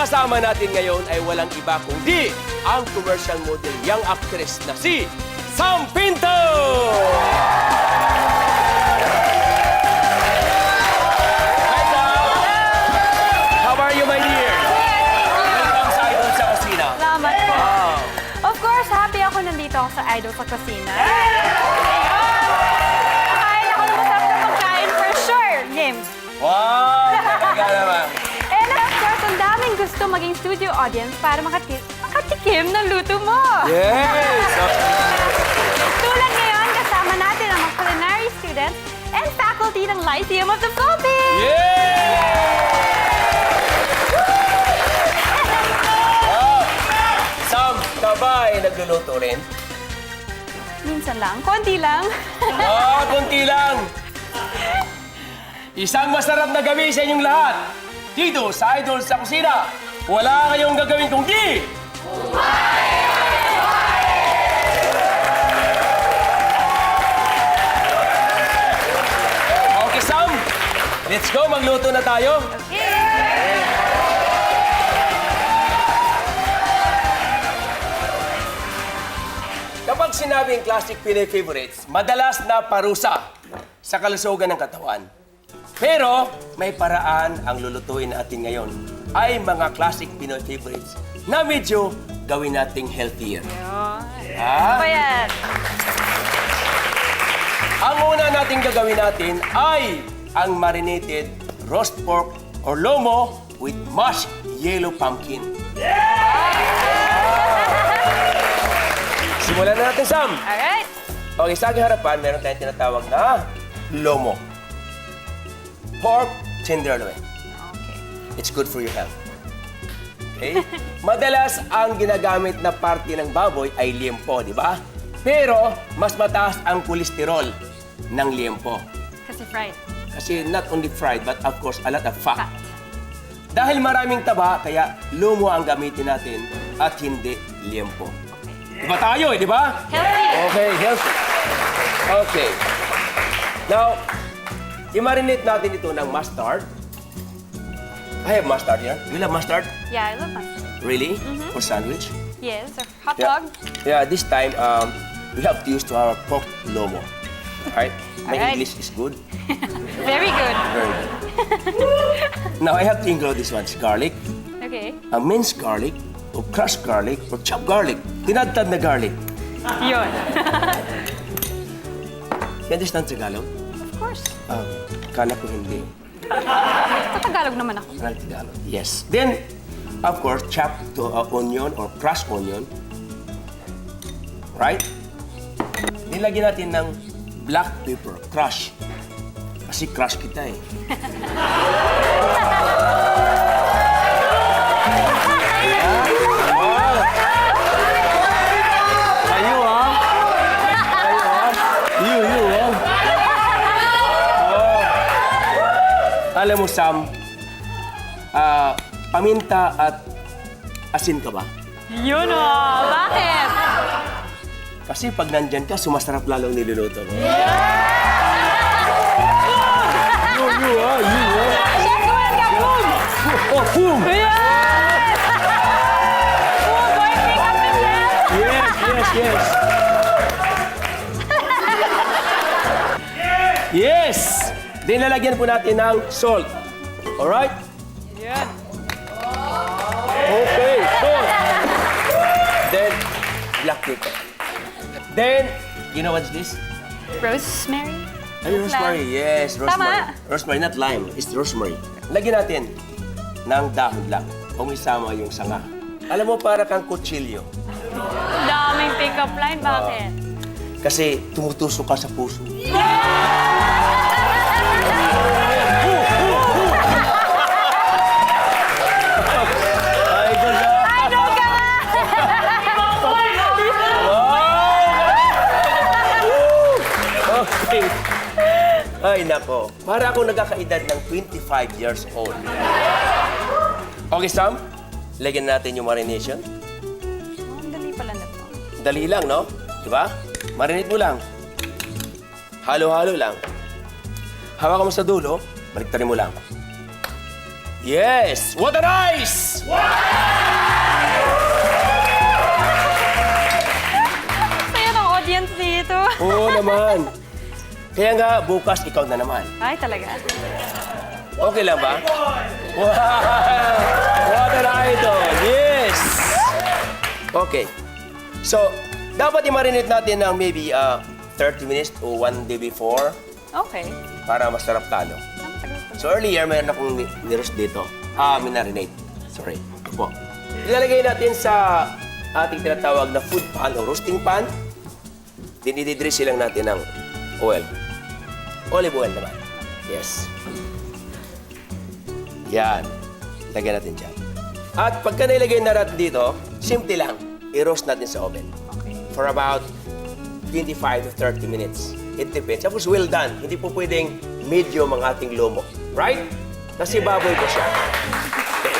kasama natin ngayon ay walang iba kundi ang commercial model young actress na si Sam Pinto! Hi, Sam! How are you, my dear? Welcome sa Idol Sa Kusina. Salamat po. Wow! Of course, happy ako nandito ako sa Idol Sa Kusina. Kakain ako ng masarap na pagkain for sure. Games. Wow! Talaga naman. And of course, ang daming gusto maging studio audience para makatikim ng luto mo. Yes! Tulad ngayon, kasama natin ang mga culinary students and faculty ng Lyceum of the Philippines. Wow! Sam, ka ba ay nagluluto rin? Minsan lang, konti lang. Kunti lang. Isang masarap na gabi sa inyong lahat. Dito sa Idol Sa Kusina, wala kayong gagawin kundi... Okay, Sam. Let's go. Magluto na tayo. Kapag sinabing classic Pinoy favorites, madalas na parusa sa kalusugan ng katawan. Pero may paraan ang lulutuin natin ngayon ay mga classic Pinoy favorites na medyo gawin nating healthier. Ano ba yan? Ang una nating gagawin natin ay ang marinated roast pork or lomo with mashed yellow pumpkin. Simulan na natin, Sam. Alright. Okay, sa aking harapan, meron tayong tinatawag na lomo. Pork tenderloin. Okay. It's good for your health. Okay? Madalas ang ginagamit na parte ng baboy ay liempo, di ba? Pero mas mataas ang kolesterol ng liempo. Kasi fried. Kasi not only fried, but of course, a lot of fat. Fat. Dahil maraming taba, kaya lumo ang gamitin natin at hindi liempo. Diba tayo, di ba? Healthy. Okay, healthy. Okay. Now, i-marinate natin ito ng mustard. I have mustard here. You love mustard? Yeah, I love mustard. Really? For sandwich? Yes, or hot Yeah. dog. Yeah, this time, we have to use to our pork lomo. Alright? My Alright. English is good. Very good. Very good. Now, I have to include this one. It's garlic, Okay. minced garlic, or crushed garlic, or chopped garlic. Tinadtad na garlic. Yun. You understand Tagalog? Of course. Kala ko hindi. Sa Tagalog naman ako. Tagalog. Yes. Then, of course, chopped to onion or crushed onion. Right? Nilagyan natin ng black pepper, crush. Kasi crush kita eh. Kayo ah. Kayo ah. You ah. Alam mo, Sam, paminta at asin ka ba? Yun o. Bakit? Kasi pag nandyan ka, sumasarap lalo ang niluluto mo. You ah. Chef, kumain ka. Boom! Oh, boom! Yes! Boom! Boy, pick up the chef! Yes. Yes! Then lalagyan po natin ng salt. Alright? Yan. Okay, salt. Then, black pepper. Then, you know what's this? Rosemary? Ay, rosemary. Yes, rosemary. Tama. Rosemary, not lime. It's rosemary. Lagyan natin ng dahon lang. Kung isama yung sanga. Alam mo, para kang kutsilyo. Daming pick-up line. Bakit? Kasi tumutusok ka sa puso. Ay, ganda! Ano ka ba? Okay. Ay, nako. Para akong nagkakaedad ng 25 years old. Okay, Sam. Lagyan natin yung marination. Ang dali pala na to. Dali lang, no? Diba? Marinate mo lang. Halo-halo lang. Hawakan mo sa dulo, baliktarin mo lang. Yes! What a nice! Saya ng audience dito. Oo naman. Kaya nga, bukas ikaw na naman. Ay, talaga. Okay lang ba? Wow! What an idol! Yes! Okay. So, dapat i-marinate natin ng maybe 30 minutes to 1 day before Okay. para masarap talo. So earlier, mayroon akong niroast dito. Minarinate. Sorry. Ito po. Ilalagay natin sa ating tinatawag na food pan o roasting pan. Dinididress lang natin ng oil. Olive oil naman. Yes. Yan. Lagyan natin dyan. At pagka nailagay na natin dito, simple lang. I-roast natin sa oven. For about 25 to 30 minutes. It depends. Tapos well done. Hindi po pwedeng medium ang ating lomo. Right? Kasi baboy po siya. Okay.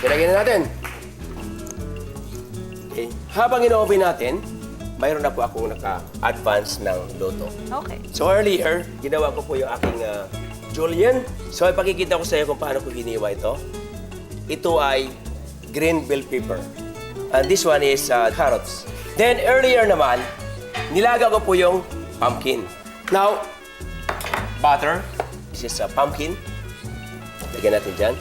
Ilagay na natin. Okay. Habang in-oven natin, mayroon na po akong naka-advance ng luto. Okay. So earlier, ginawa ko po yung aking julienne. So ipakikita ko sa iyo kung paano ko hiniwa ito. Ito ay green bell pepper. And this one is carrots. Then earlier naman, nilaga ko po yung pumpkin. Now, butter. This is pumpkin. Lagyan natin dyan.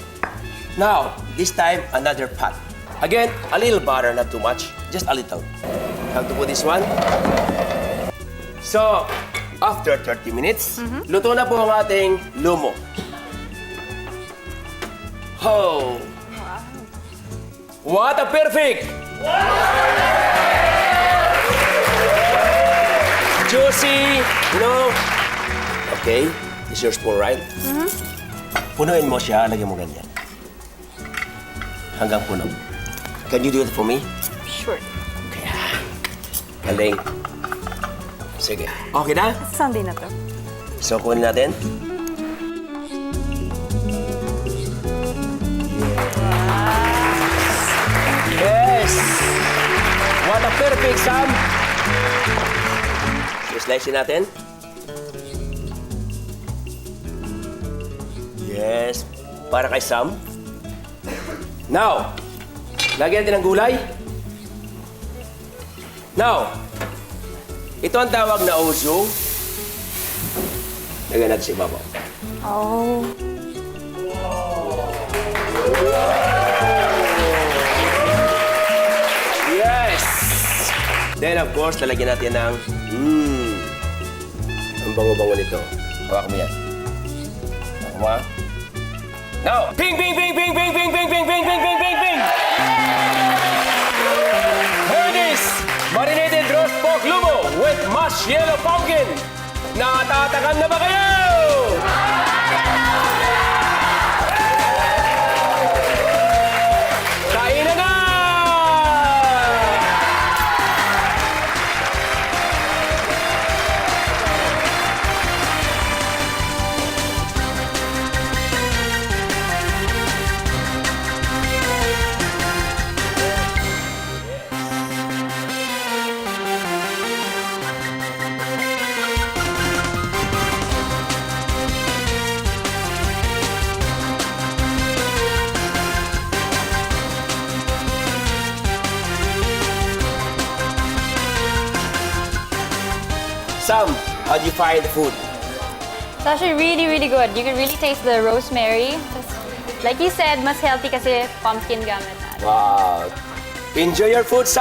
Now, this time, another pot. Again, a little butter, not too much. Just a little. Have to put this one. So, after 30 minutes, luto na po ang ating lomo. Oh! What a perfect! Juicy, you know. Okay, is your spoon right? Punuin mo siya, lagyan mo ganyan. Hanggang puno. Can you do it for me? Sure. Okay. Galing. Sige. Okay na? Sunday na to. So, kunin natin. Yes! What a perfect, Sam! So, slice natin. Yes. Para kay Sam. Now, lagyan natin ng gulay. Now, ito ang tawag na ozo. Lagyan natin sa ibabaw. Oh. Yes! Then, of course, lalagyan natin ng ang bango-bango nito. Hawak mo yan. Hawak mo, ha? Now, ping, ping, ping, ping, ping, ping, ping, ping, ping, ping, ping, ping, ping! Here it is! Marinated roast pork lomo with mashed yellow pumpkin. Natatakan na ba kayo? Kain na na! Sam, how do you find the food? It's actually really, really good. You can really taste the rosemary. Like you said, mas healthy kasi pumpkin gamit natin. Wow. Enjoy your food, Sam!